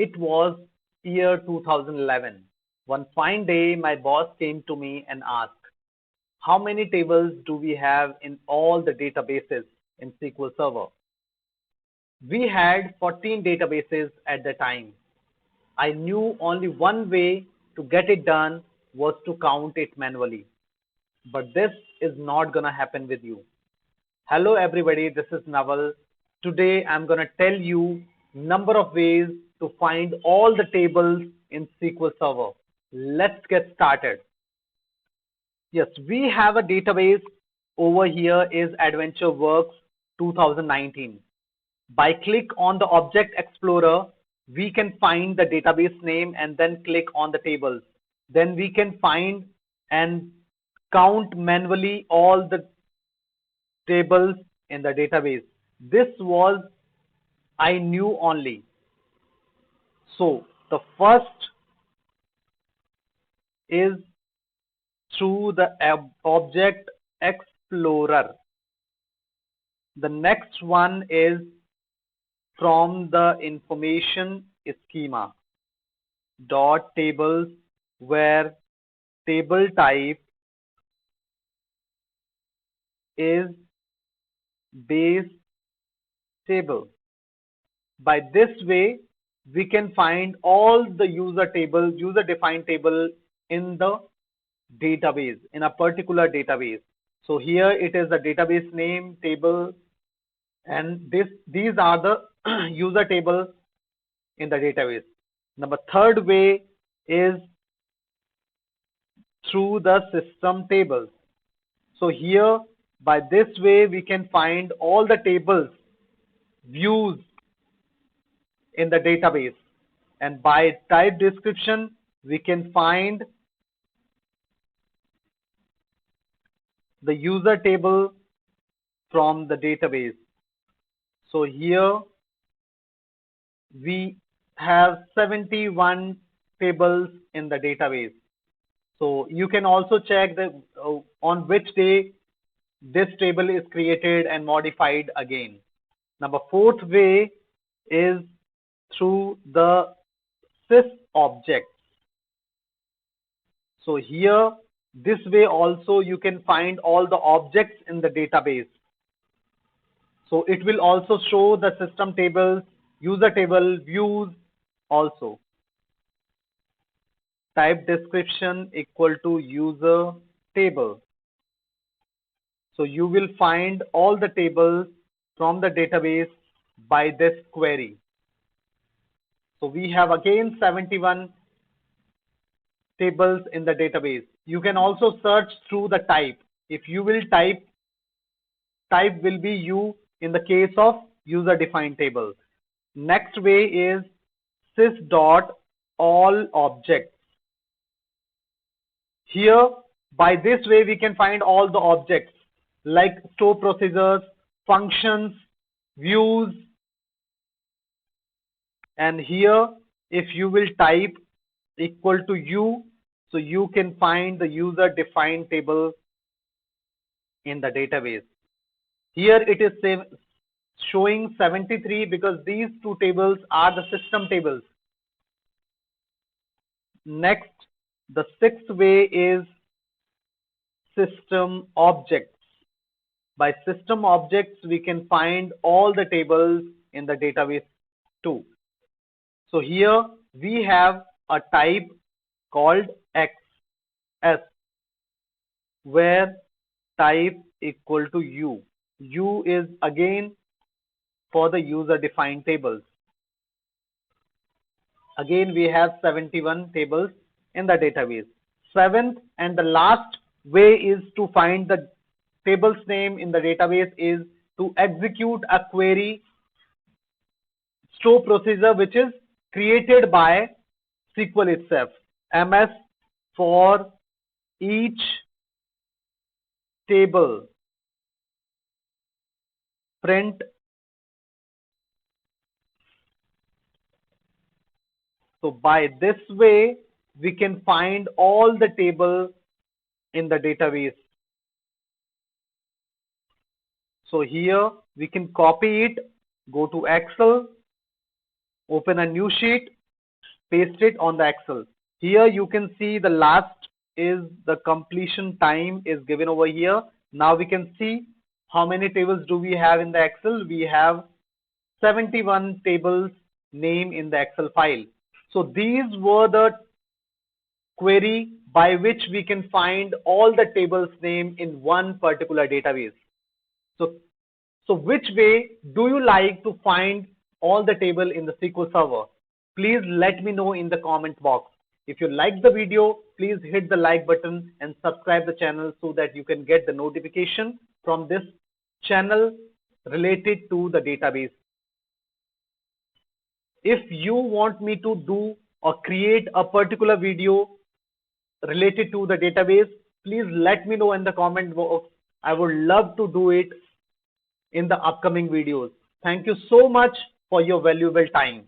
It was year 2011. One fine day, my boss came to me and asked, how many tables do we have in all the databases in SQL Server? We had 14 databases at the time. I knew only one way to get it done was to count it manually. But this is not gonna happen with you. Hello everybody, this is Naval. Today I'm gonna tell you number of ways to find all the tables in SQL Server. Let's get started. Yes, we have a database over here is AdventureWorks 2019. By click on the Object Explorer, we can find the database name and then click on the tables. Then we can find and count manually all the tables in the database. This was I knew only. So the first is through the Object Explorer. The next one is from the information schema dot tables where table type is base table. By this way, we can find all the user defined table in the database, in a particular database. So here it is the database name table, and these are the user table in the database. Number third way is through the system tables. So here by this way we can find all the tables views in the database, and by type description we can find the user table from the database. So here we have 71 tables in the database. So you can also check on which day this table is created and modified again. Number fourth way is through the sys objects. So here this way also you can find all the objects in the database. So it will also show the system tables, user table, views also. Type description equal to user table. So you will find all the tables from the database by this query. So we have again 71 tables in the database. You can also search through the type. If you will type will be you in the case of user defined table. Next way is sys dot all objects. Here by this way we can find all the objects like store procedures, functions, views, and here if you will type equal to u, so you can find the user defined table in the database. Here it is showing 73 because these two tables are the system tables. Next, the sixth way is system objects. By system objects we can find all the tables in the database too. So here we have a type called XS where type equal to u. U is again for the user defined tables. Again we have 71 tables in the database. Seventh and the last way is to find the table's name in the database is to execute a query store procedure which is created by SQL itself. MS for each table print. So by this way we can find all the table in the database. So here we can copy it, go to Excel, open a new sheet paste it on the Excel. Here you can see the last is the completion time is given over here. Now we can see how many tables do we have in the Excel. We have 71 tables name in the Excel file. So these were the query by which we can find all the tables name in one particular database. So, so which way do you like to find all the table in the SQL Server? Please let me know in the comment box. If you like the video, please hit the like button and subscribe the channel so that you can get the notification from this channel related to the database. If you want me to do or create a particular video related to the database, please let me know in the comment box. I would love to do it in the upcoming videos. Thank you so much for your valuable time.